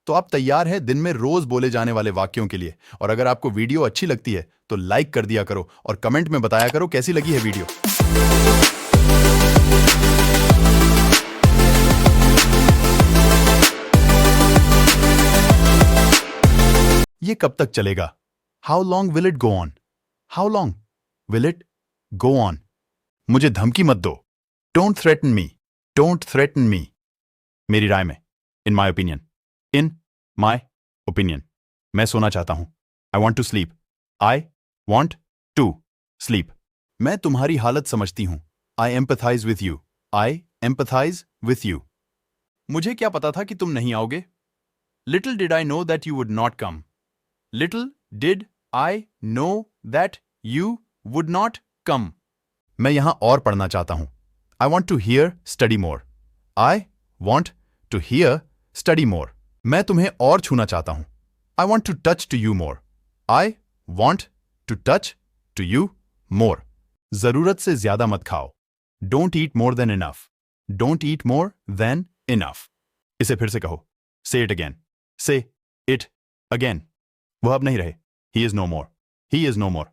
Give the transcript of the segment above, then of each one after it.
तो आप तैयार हैं दिन में रोज बोले जाने वाले वाक्यों के लिए। और अगर आपको वीडियो अच्छी लगती है तो लाइक कर दिया करो और कमेंट में बताया करो कैसी लगी है वीडियो। ये कब तक चलेगा? How long will it go on? How long will it go on? मुझे धमकी मत दो। Don't threaten me. Don't threaten मी। मेरी राय में, इन my opinion, in my opinion, मैं सोना चाहता हूं। I want to sleep. I want to sleep. मैं तुम्हारी हालत समझती हूं। I empathise with you. I empathise with you. मुझे क्या पता था कि तुम नहीं आओगे? Little did I know that you would not come. Little did I know that you would not come. मैं यहां और पढ़ना चाहता हूं। I want to here study more. I want to here study more. मैं तुम्हें और छूना चाहता हूं। I want to touch to you more. I want to touch to you more. जरूरत से ज्यादा मत खाओ। Don't eat more than enough. Don't eat more than enough. इसे फिर से कहो। Say it again. Say it again. वह अब नहीं रहे। He is no more. He is no more.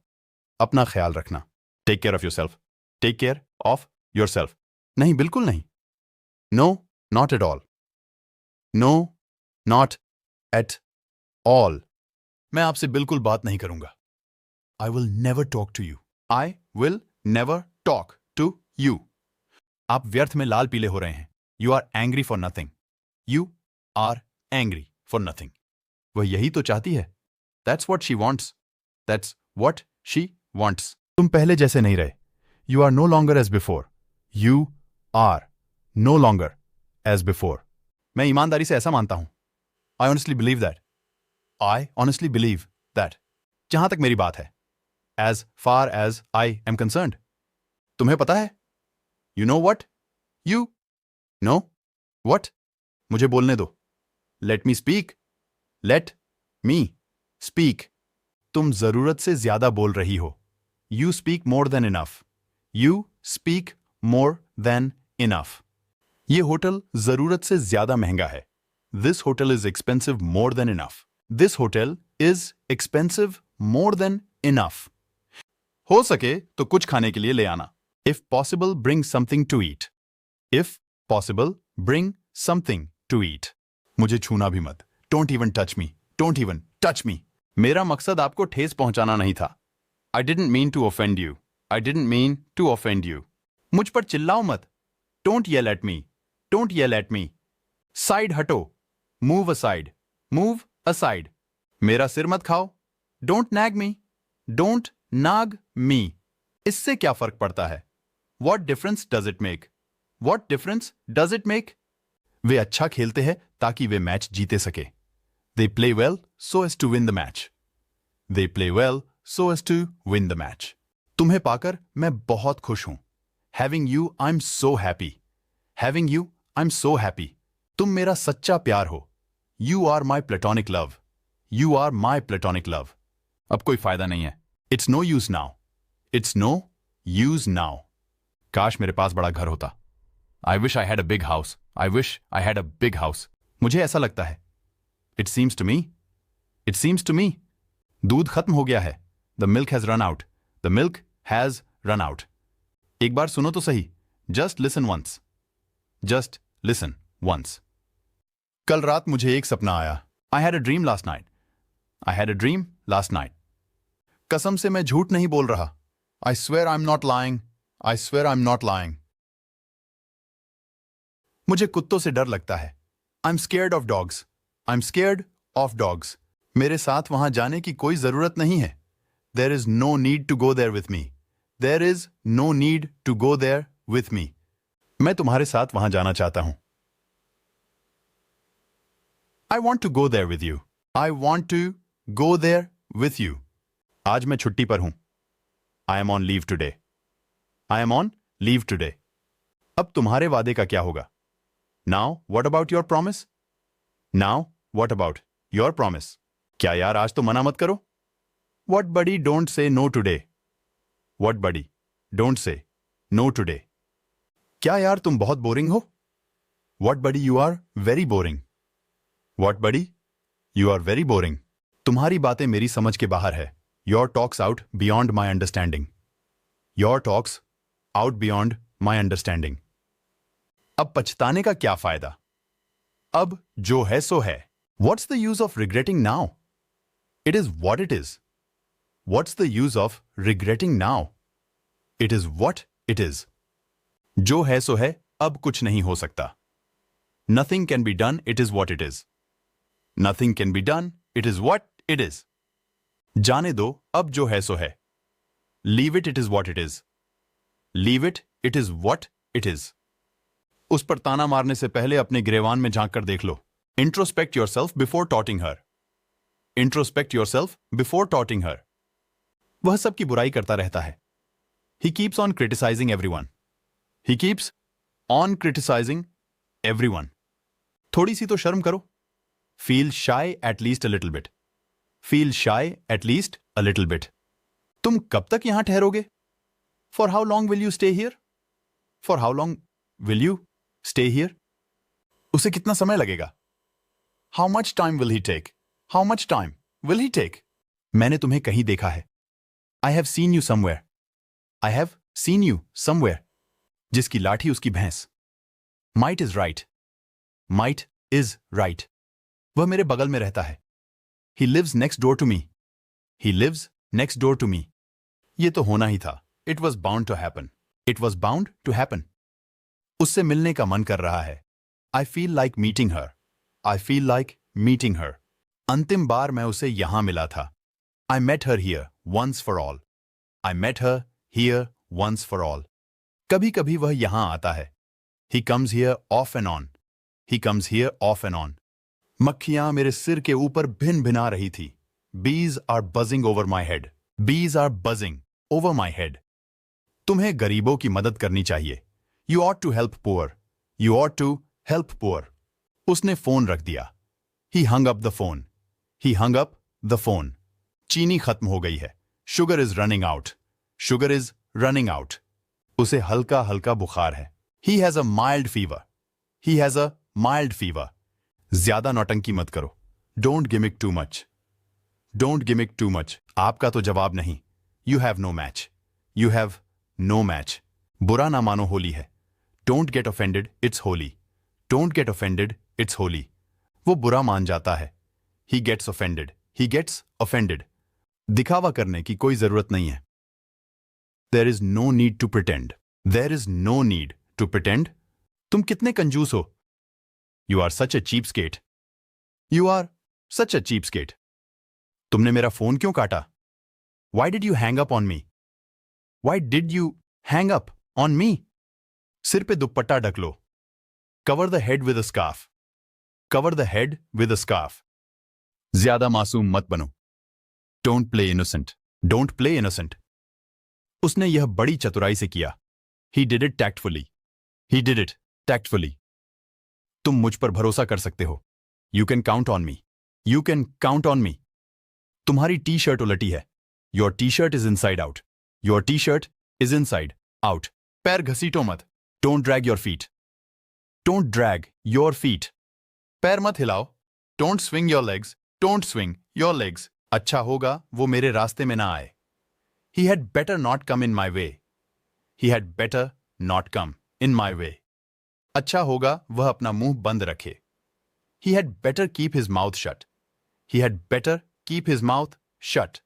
अपना ख्याल रखना। Take care of yourself. Take care of yourself. नहीं, बिल्कुल नहीं। No, not at all. No, not at all. मैं आपसे बिल्कुल बात नहीं करूंगा। I will never talk to you. I will never talk to you. आप व्यर्थ में लाल पीले हो रहे हैं। You are angry for nothing. You are angry for nothing. वह यही तो चाहती है। That's what she wants. That's what she wants. तुम पहले जैसे नहीं रहे। You are no longer as before. You are no longer as before. मैं ईमानदारी से ऐसा मानता हूं। I honestly believe that. I honestly believe that. जहां तक मेरी बात है, as far as I am concerned. तुम्हें पता है? You know what? You know what? मुझे बोलने दो। Let me speak. Let me speak. तुम जरूरत से ज्यादा बोल रही हो। You speak more than enough. You speak more than enough. ये होटल जरूरत से ज्यादा महंगा है। This hotel is expensive more than enough. This hotel is expensive more than enough. हो सके तो कुछ खाने के लिए ले आना। If possible bring something to eat. If possible bring something to eat. मुझे छूना भी मत। Don't even touch me. Don't even touch me. मेरा मकसद आपको ठेस पहुंचाना नहीं था। I didn't mean to offend you. I didn't mean to offend you. मुझ पर चिल्लाओ मत। Don't yell at me. Don't yell at me. साइड हटो। Move aside. Move aside. मेरा सिर मत खाओ। Don't nag me. Don't nag me. इससे क्या फर्क पड़ता है? What difference does it make? What difference does it make? वे अच्छा खेलते हैं ताकि वे मैच जीते सके। They play well so as to win the match. They play well so as to win the match. तुम्हें पाकर मैं बहुत खुश हूं। Having you I am so happy. Having you I am so happy. तुम मेरा सच्चा प्यार हो। You are my platonic love. You are my platonic love. अब कोई फायदा नहीं है। It's no use now. It's no use now. काश मेरे पास बड़ा घर होता। I wish I had a big house. I wish I had a big house. मुझे ऐसा लगता है। It seems to me. It seems to me. दूध खत्म हो गया है। The milk has run out. The milk has run out. एक बार सुनो तो सही। Just listen once. Just listen once. कल रात मुझे एक सपना आया। I had a dream last night. I had a dream last night. कसम से मैं झूठ नहीं बोल रहा। I swear I am not lying. I swear I am not lying. मुझे कुत्तों से डर लगता है। I am scared of dogs. I am scared of dogs. मेरे साथ वहां जाने की कोई जरूरत नहीं है। There is no need to go there with me. There is no need to go there with me. मैं तुम्हारे साथ वहां जाना चाहता हूं। I want to go there with you. I want to go there with you. आज मैं छुट्टी पर हूं। आई am on leave today. I am on leave today. अब तुम्हारे वादे का क्या होगा? Now what about your promise? Now what about your promise? क्या यार आज तो मना मत करो। What buddy don't say no today. What buddy don't say no today. क्या यार तुम बहुत बोरिंग हो। What buddy you are very boring. What buddy You are very boring. तुम्हारी बातें मेरी समझ के बाहर है. Your talks out beyond my understanding. Your talks out beyond my understanding. अब पछताने का क्या फायदा? अब जो है सो है. What's the use of regretting now? It is what it is. What's the use of regretting now? It is what it is. जो है सो है, अब कुछ नहीं हो सकता. Nothing can be done, it is what it is. Nothing can be done, it is what it is. जाने दो, अब जो है सो है. Leave it, it is what it is. Leave it, it is what it is. उस पर ताना मारने से पहले अपने गिरेवान में झांक कर देख लो. Introspect yourself before taunting her. Introspect yourself before taunting her. वह सबकी बुराई करता रहता है. He keeps on criticizing everyone. He keeps on criticizing everyone. थोड़ी सी तो शर्म करो. Feel shy at least a little bit. Feel shy at least a little bit. तुम कब तक यहां ठहरोगे? For how long will you stay here? For how long will you stay here? उसे कितना समय लगेगा? How much time will he take? How much time will he take? मैंने तुम्हें कहीं देखा है. I have seen you somewhere. I have seen you somewhere. जिसकी लाठी उसकी भैंस. Might is right. Might is right. वह मेरे बगल में रहता है. He lives next door to me. He lives next door to me. ये तो होना ही था. It was bound to happen. It was bound to happen. उससे मिलने का मन कर रहा है. I feel like meeting her. I feel like meeting her. अंतिम बार मैं उसे यहां मिला था. I met her here once for all. I met her here once for all. कभी कभी वह यहां आता है. He comes here off and on. He comes here off and on. मक्खियां मेरे सिर के ऊपर भिन भिना रही थी. Bees are buzzing over my head. Bees are buzzing over my head. तुम्हें गरीबों की मदद करनी चाहिए. You ought to help poor. You ought to help poor. उसने फोन रख दिया. He hung up the phone. He hung up the phone. चीनी खत्म हो गई है. Sugar is running out. Sugar is running out. उसे हल्का हल्का बुखार है. He has a mild fever. He has a mild fever. ज्यादा नौटंकी मत करो. Don't gimmick too much. Don't gimmick too much. आपका तो जवाब नहीं. You have no match. You have no match. बुरा ना मानो होली है. Don't get offended, it's holy. Don't get offended, it's holy. वो बुरा मान जाता है. He gets offended. He gets offended. दिखावा करने की कोई जरूरत नहीं है. There is no need to pretend. There is no need to pretend. तुम कितने कंजूस हो. You are such a cheapskate. You are such a cheapskate. तुमने मेरा फोन क्यों काटा? Why did you hang up on me? Why did you hang up on me? सिर पे दुपट्टा ढक लो. Cover the head with a scarf. Cover the head with a scarf. ज्यादा मासूम मत बनो. Don't play innocent. Don't play innocent. उसने यह बड़ी चतुराई से किया. He did it tactfully. He did it tactfully. तुम मुझ पर भरोसा कर सकते हो. You can count on me. You can count on me. तुम्हारी टी शर्ट उलटी है. Your t-shirt is inside out. Your t-shirt is inside out. पैर घसीटो मत. Don't drag your feet. Don't drag your feet. पैर मत हिलाओ. Don't swing your legs. Don't swing your legs. अच्छा होगा वो मेरे रास्ते में ना आए. He had better not come in my way. He had better not come in my way. अच्छा होगा वह अपना मुंह बंद रखे. He had better keep his mouth shut. He had better keep his mouth shut.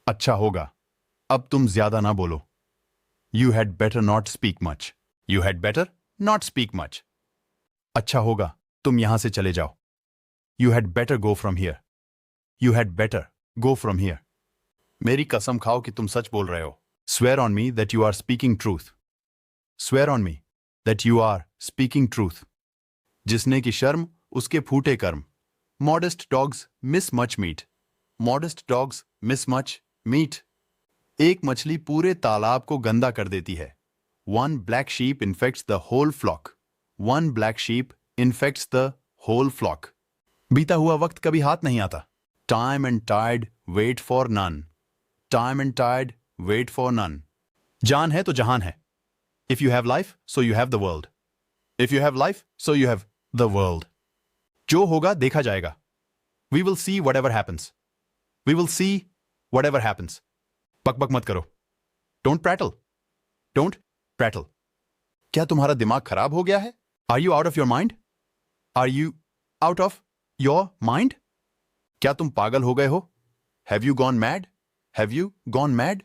अच्छा होगा. अब तुम ज्यादा ना बोलो. You had better not speak much. You had better not speak much. अच्छा होगा तुम यहां से चले जाओ. You had better go from here. You had better go from here. मेरी कसम खाओ कि तुम सच बोल रहे हो. Swear on me that you are speaking truth. Swear on me that you are speaking truth. जिसने की शर्म उसके फूटे कर्म. Modest dogs miss much meat. Modest dogs miss much meat. एक मछली पूरे तालाब को गंदा कर देती है. One black sheep infects the whole flock. One black sheep infects the whole flock. बीता हुआ वक्त कभी हाथ नहीं आता. Time and tide wait for none. Time and tide wait for none. जान है तो जहान है. If you have life, so you have the world. If you have life, so you have the world. जो होगा देखा जाएगा. We will see whatever happens. We will see whatever happens. बक मत करो. Don't prattle. Don't prattle. क्या तुम्हारा दिमाग खराब हो गया है? Are you out of your mind? Are you out of your mind? क्या तुम पागल हो गए हो? Have you gone mad? Have you gone mad?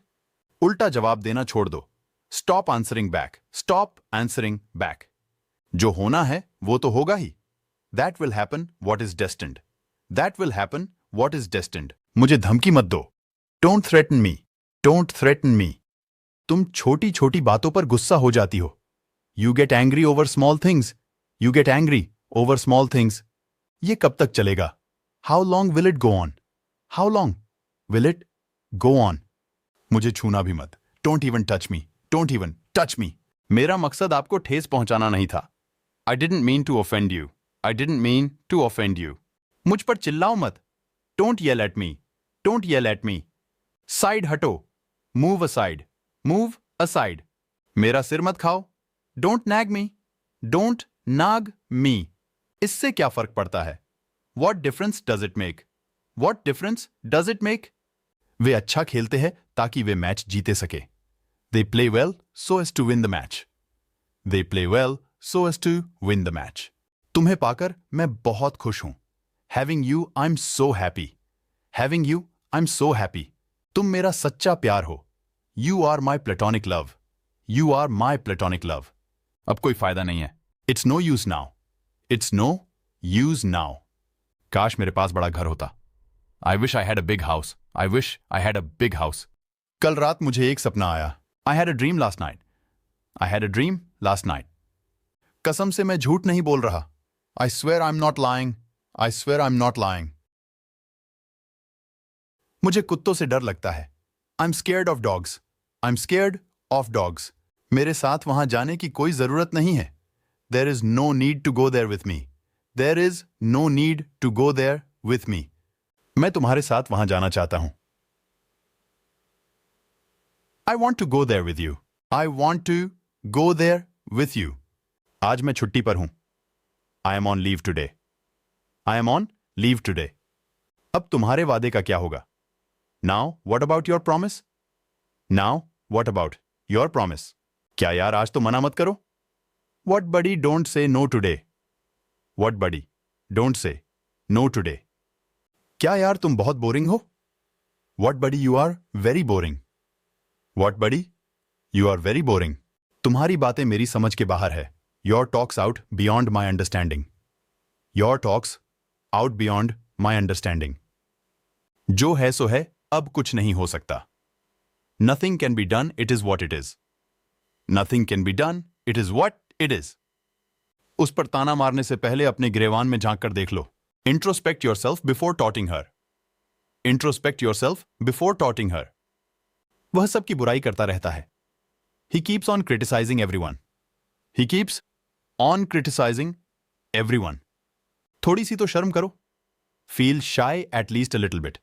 उल्टा जवाब देना छोड़ दो. Stop answering back. Stop answering back. जो होना है वो तो होगा ही. That will happen what is destined. That will happen what is destined. मुझे धमकी मत दो. Don't threaten me. Don't threaten me. तुम छोटी छोटी बातों पर गुस्सा हो जाती हो. You get angry over small things. You get angry over small things. ये कब तक चलेगा? How long will it go on? How long will it go on? मुझे छूना भी मत. Don't even touch me. Don't even touch me. मेरा मकसद आपको ठेस पहुंचाना नहीं था. I didn't mean to offend you. I didn't mean to offend you. मुझ पर चिल्लाओ मत. Don't yell at me. Don't yell at me. Side हटो. Move aside. Move aside. मेरा सिर मत खाओ. Don't nag me. Don't nag me. इससे क्या फर्क पड़ता है? What difference does it make? What difference does it make? वे अच्छा खेलते हैं ताकि वे मैच जीते सके. They play well so as to win the match. They play well so as to win the match. तुम्हें पाकर मैं बहुत खुश हूं. Having you, I'm so happy. Having you, I'm so happy. तुम मेरा सच्चा प्यार हो. You are my platonic love. You are my platonic love. अब कोई फायदा नहीं है. It's no use now. It's no use now. काश मेरे पास बड़ा घर होता. I wish I had a big house. I wish I had a big house. कल रात मुझे एक सपना आया. I had a dream last night. I had a dream last night. कसम से मैं झूठ नहीं बोल रहा. I swear I'm not lying. I swear I'm not lying. मुझे कुत्तों से डर लगता है. I'm scared of dogs. I'm scared of dogs. मेरे साथ वहां जाने की कोई जरूरत नहीं है. There is no need to go there with me. There is no need to go there with me. मैं तुम्हारे साथ वहां जाना चाहता हूं. I want to go there with you. I want to go there with you. आज मैं छुट्टी पर हूं. I am on leave today. I am on leave today. अब तुम्हारे वादे का क्या होगा? Now, what about your promise? Now, what about your promise? क्या यार आज तो मना मत करो. What buddy, don't say no today. What buddy, don't say no today. क्या यार तुम बहुत बोरिंग हो? What buddy, you are very boring. What buddy, you are very boring. तुम्हारी बातें मेरी समझ के बाहर है. Your talks out beyond my understanding. Your talks out beyond my understanding. जो है सो है, अब कुछ नहीं हो सकता. Nothing can be done, it is what it is. Nothing can be done, it is what it is. उस पर ताना मारने से पहले अपने गिरेवान में झांक कर देख लो. Introspect yourself before taunting her. Introspect yourself before taunting her. वह सबकी बुराई करता रहता है. He keeps on criticizing everyone. He keeps on criticizing everyone. थोड़ी सी तो शर्म करो. Feel shy at least a little bit.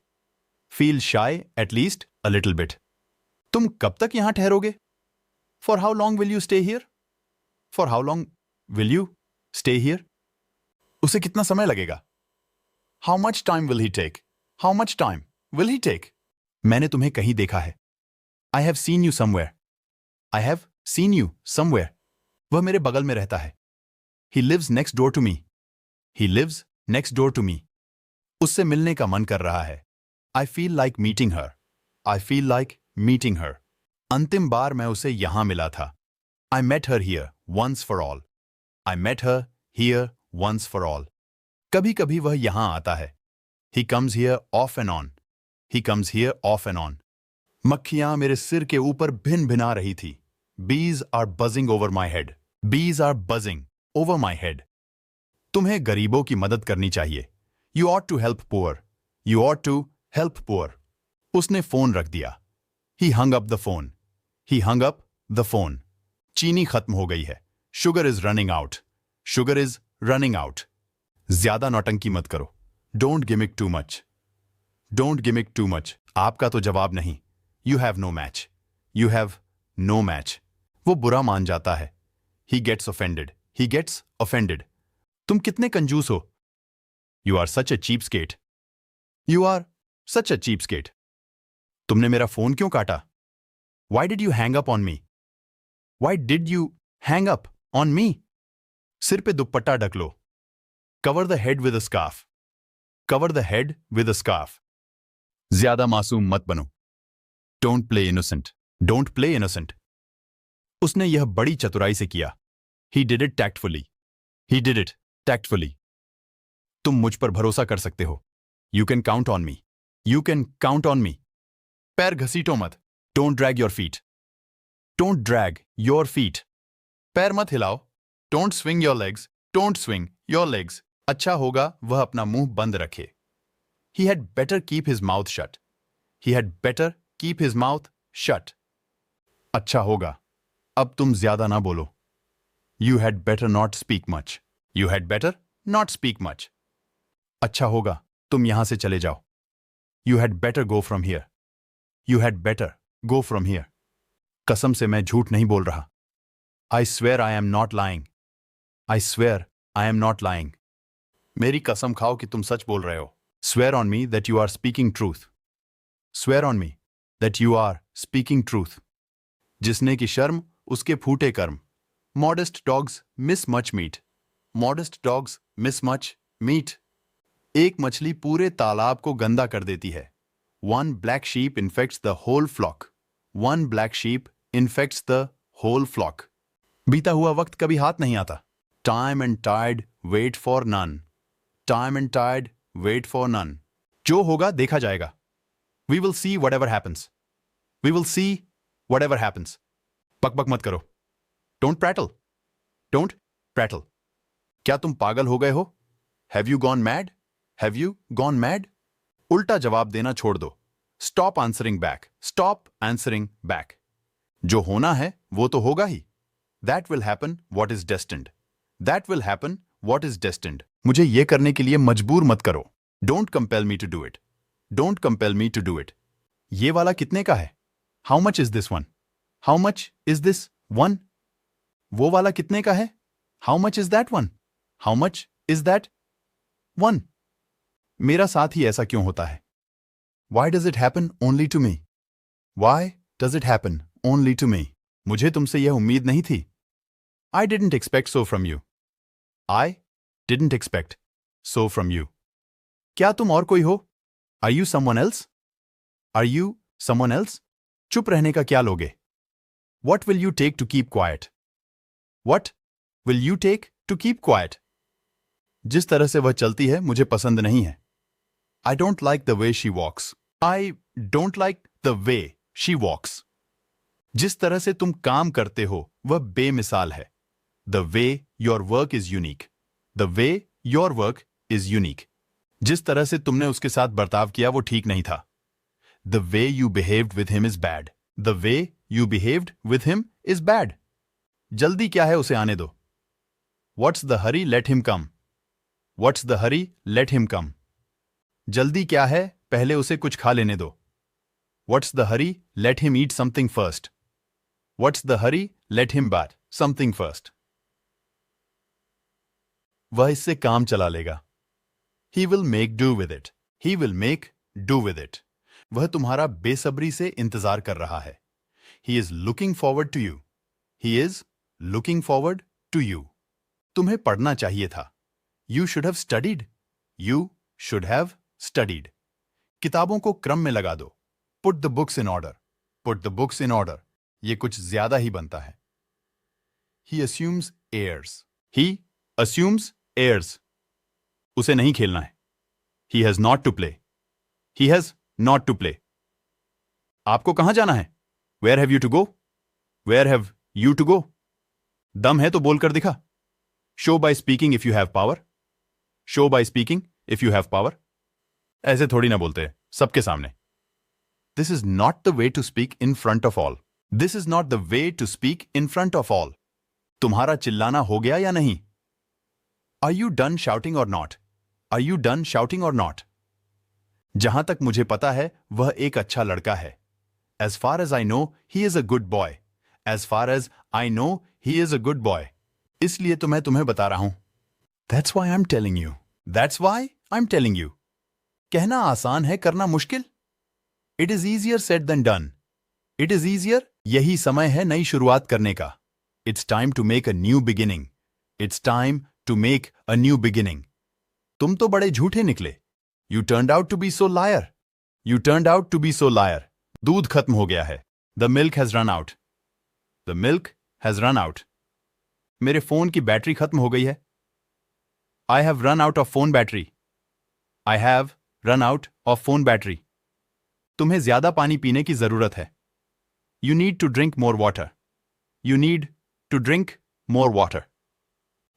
Feel shy at least a little bit. तुम कब तक यहां ठहरोगे? For how long will you stay here? For how long will you stay here? उसे कितना समय लगेगा? How much time will he take? How much time will he take? मैंने तुम्हें कहीं देखा है. I have seen you somewhere. I have seen you somewhere. वह मेरे बगल में रहता है. He lives next door to me. He lives next door to me. उससे मिलने का मन कर रहा है. I feel like meeting her. I feel like meeting her. अंतिम बार मैं उसे यहां मिला था. I met her here once for all. I met her here once for all. कभी कभी वह यहां आता है. He comes here off and on. He comes here off and on. मक्खियां मेरे सिर के ऊपर भिन भिना रही थी. Bees are buzzing over my head. Bees are buzzing over my head. तुम्हें गरीबों की मदद करनी चाहिए. You ought to help poor. You ought to help poor. उसने फोन रख दिया. He hung up the phone. He hung up the phone. चीनी खत्म हो गई है. Sugar is running out. Sugar is running out. ज्यादा नौटंकी मत करो. Don't gimmick too much. Don't gimmick too much. आपका तो जवाब नहीं. You have no match. You have no match. वो बुरा मान जाता है. He gets offended. He gets offended. तुम कितने कंजूस हो. You are such a cheapskate. You are such a cheapskate. तुमने मेरा फोन क्यों काटा? Why did you hang up on me? Why did you hang up on me? सिर पे दुपट्टा ढक लो. Cover the head with a scarf. Cover the head with a scarf. ज्यादा मासूम मत बनो. Don't play innocent. Don't play innocent. उसने यह बड़ी चतुराई से किया. He did it tactfully. He did it tactfully. तुम मुझ पर भरोसा कर सकते हो. You can count on me. You can count on me. पैर घसीटो मत. Don't drag your feet. Don't drag your feet. पैर मत हिलाओ. Don't swing your legs. Don't swing your legs. अच्छा होगा वह अपना मुंह बंद रखे. He had better keep his mouth shut. He had better keep his mouth shut. अच्छा होगा. अब तुम ज्यादा ना बोलो. You had better not speak much. You had better not speak much. अच्छा होगा तुम यहां से चले जाओ. You had better go from here. You had better go from here. कसम से मैं झूठ नहीं बोल रहा. I swear I am not lying. I swear I am not lying. मेरी कसम खाओ कि तुम सच बोल रहे हो. Swear on me that you are speaking truth. Swear on me that you are speaking truth. जिसने की शर्म उसके फूटे कर्म. Modest dogs miss much meat. Modest dogs miss much meat. एक मछली पूरे तालाब को गंदा कर देती है. One black sheep infects the whole flock. One black sheep infects the whole flock. बीता हुआ वक्त कभी हाथ नहीं आता. Time and tide wait for none. Time and tide wait for none. जो होगा देखा जाएगा. We will see whatever happens. We will see whatever happens. बक मत करो. Don't prattle. Don't prattle. क्या तुम पागल हो गए हो? Have you gone mad? Have you gone mad? उल्टा जवाब देना छोड़ दो. Stop answering back. Stop answering back. जो होना है वो तो होगा ही. That will happen what is destined. That will happen what is destined. मुझे ये करने के लिए मजबूर मत करो. Don't compel me to do it. Don't compel me to do it. ये वाला कितने का है? How much is this one? How much is this one? वो वाला कितने का है? How much is that one? How much is that one? मेरा साथ ही ऐसा क्यों होता है? Why does it happen only to me? Why does it happen only to me? मुझे तुमसे यह उम्मीद नहीं थी. I didn't expect so from you. I didn't expect so from you. क्या तुम और कोई हो? Are you someone else? Are you someone else? चुप रहने का क्या लोगे? What will you take to keep quiet? What will you take to keep quiet? जिस तरह से वह चलती है मुझे पसंद नहीं है. I don't like the way she walks. I don't like the way she walks. जिस तरह से तुम काम करते हो वह बेमिसाल है. The way your work is unique. The way your work is unique. जिस तरह से तुमने उसके साथ बर्ताव किया वो ठीक नहीं था. The way you behaved with him is bad. The way you behaved with him is bad. जल्दी क्या है उसे आने दो. What's the hurry? Let him come. What's the hurry? Let him come. जल्दी क्या है? पहले उसे कुछ खा लेने दो. What's the hurry? Let him eat something first. What's the hurry? Let him bat something first. वह इससे काम चला लेगा. He will make do with it. He will make do with it. वह तुम्हारा बेसब्री से इंतजार कर रहा है. He is looking forward to you. He is looking forward to you. तुम्हें पढ़ना चाहिए था. You should have studied. You should have studied. किताबों को क्रम में लगा दो. Put the books in order. Put the books in order. ये कुछ ज्यादा ही बनता है. He assumes airs. He assumes airs. उसे नहीं खेलना है. He has not to play. He has not to play. आपको कहां जाना है? Where have you to go? Where have you to go? दम है तो बोलकर दिखा. Show by speaking if you have power. Show by speaking if you have power. ऐसे थोड़ी ना बोलते हैं सबके सामने. This is not the way to speak in front of all. This is not the way to speak in front of all. तुम्हारा चिल्लाना हो गया या नहीं? Are you done shouting or not? Are you done shouting or not? जहां तक मुझे पता है वह एक अच्छा लड़का है. As far as I know, he is a good boy. As far as I know, he is a good boy. इसलिए तुम्हें बता रहा हूं. That's why I'm telling you. That's why I'm telling you. कहना आसान है, करना मुश्किल। It is easier said than done. It is easier, यही समय है नई शुरुआत करने का। It's time to make a new beginning. It's time to make a new beginning. तुम तो बड़े झूठे निकले। You turned out to be so liar. You turned out to be so liar. दूध खत्म हो गया है। The milk has run out. The milk has run out. मेरे फोन की बैटरी खत्म हो गई है। I have run out of phone battery. I have run out of phone battery. तुम्हें ज्यादा पानी पीने की जरूरत है। You need to drink more water. You need to drink more water.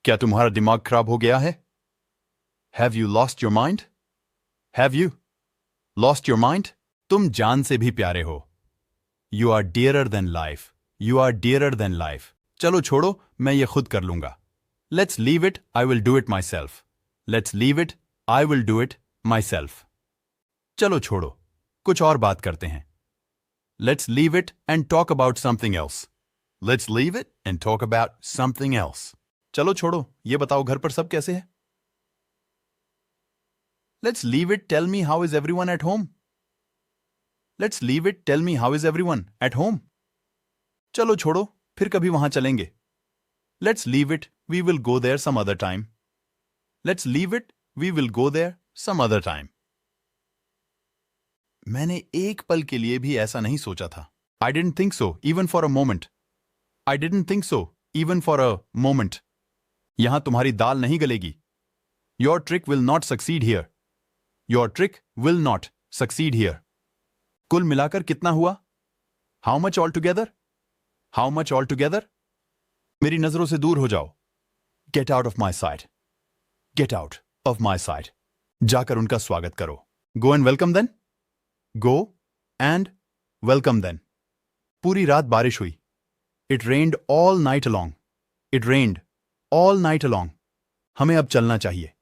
क्या तुम्हारा दिमाग खराब हो गया है? Have you lost your mind? Have you lost your mind? तुम जान से भी प्यारे हो। You are dearer than life. You are dearer than life. चलो छोड़ो, मैं ये खुद कर लूंगा। Let's leave it, I will do it myself. Let's leave it, I will do it myself. चलो छोड़ो, कुछ और बात करते हैं। Let's leave it and talk about something else. Let's leave it and talk about something else. चलो छोड़ो, ये बताओ घर पर सब कैसे है? Let's leave it, tell me how is everyone at home. Let's leave it, tell me how is everyone at home. चलो छोड़ो, फिर कभी वहां चलेंगे। Let's leave it, we will go there some other time. Let's leave it, we will go there some other time. मैंने एक पल के लिए भी ऐसा नहीं सोचा था। I didn't think so even for a moment. I didn't think so even for a moment. यहां तुम्हारी दाल नहीं गलेगी। Your trick will not succeed here. Your trick will not succeed here. कुल मिलाकर कितना हुआ? How much all together? How much all together? मेरी नजरों से दूर हो जाओ। Get out of my sight. Get out of my sight. जाकर उनका स्वागत करो। गो and welcome then. Go and welcome then. पूरी रात बारिश हुई। It rained all night along. It rained all night along. हमें अब चलना चाहिए।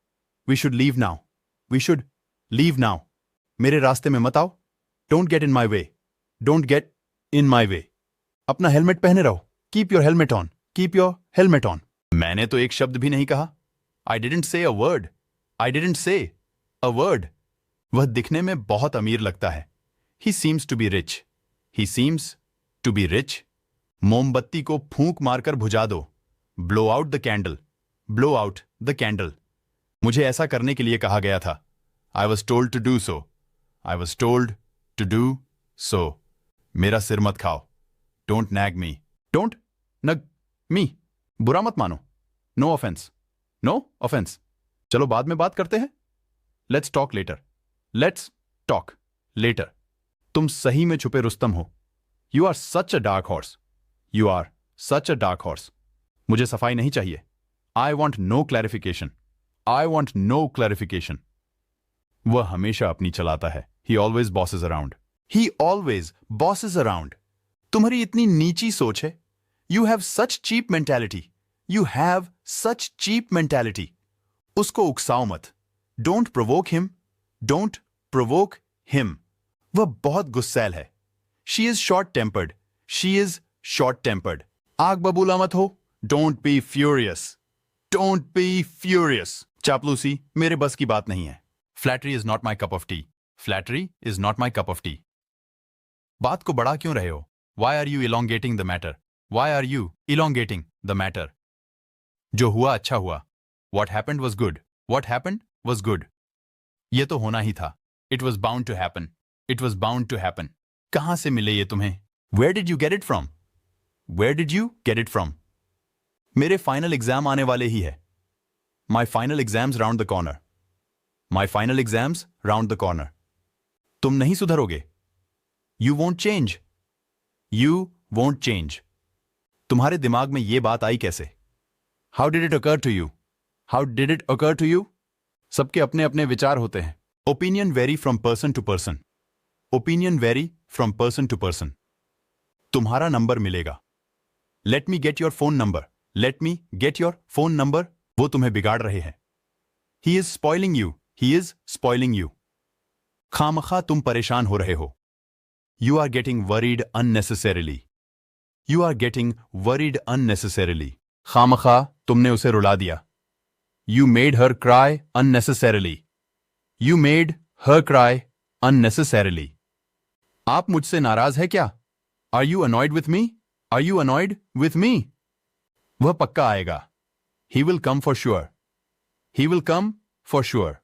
We should leave now. We should leave now. मेरे रास्ते में मत आओ। Don't get in my way. Don't get in my way. अपना हेलमेट पहने रहो। Keep your helmet on. Keep your helmet on. मैंने तो एक शब्द भी नहीं कहा। I didn't say a word. I didn't say a word. वह दिखने में बहुत अमीर लगता है। He seems to be rich. He seems to be rich. मोमबत्ती को फूंक मारकर बुझा दो। Blow out the candle. Blow out the candle. मुझे ऐसा करने के लिए कहा गया था। I was told to do so. I was told to do so. मेरा सिर मत खाओ। Don't nag me. डोंट नग मी। बुरा मत मानो। No offense. No offense. चलो बाद में बात करते हैं। Let's talk later. Let's talk later. तुम सही में छुपे रुस्तम हो। You are such a dark horse. You are such a dark horse. मुझे सफाई नहीं चाहिए। I want no clarification. I want no clarification. वह हमेशा अपनी चलाता है। He always bosses around. He always bosses around. तुम्हारी इतनी नीची सोच है। You have such cheap mentality. You have such cheap mentality. उसको उकसाओ मत। Don't provoke him. Don't provoke him. वह बहुत गुस्सैल है। She is short tempered. She is short tempered. आग बबूला मत हो। Don't be furious. Don't be furious. चापलूसी मेरे बस की बात नहीं है। Flattery is not my cup of tea. Flattery is not my cup of tea. बात को बड़ा क्यों रहे हो? Why are you elongating the matter? Why are you elongating the matter? जो हुआ अच्छा हुआ। What happened was good. What happened was good. ये तो होना ही था। It was bound to happen. It was bound to happen. कहां से मिले ये तुम्हें? Where did you get it from? Where did you get it from? मेरे फाइनल एग्जाम आने वाले ही है। My final exams round the कॉर्नर। माई final exams round the corner. तुम नहीं सुधरोगे। You won't change. You won't change. तुम्हारे दिमाग में ये बात आई कैसे? How did it occur to you? How did it occur to you? सबके अपने अपने विचार होते हैं। Opinion vary from person to person. Opinion vary from person to person. तुम्हारा नंबर मिलेगा। Let me get your phone number. Let me get your phone number. वो तुम्हें बिगाड़ रहे हैं। He is spoiling you. He is spoiling you. खामखा तुम परेशान हो रहे हो। You are getting worried unnecessarily. You are getting worried unnecessarily. खामखा तुमने उसे रुला दिया। You made her cry unnecessarily. You made her cry unnecessarily. आप मुझसे नाराज है क्या? Are you annoyed with me? Are you annoyed with me? वह पक्का आएगा. He will come for sure. He will come for sure.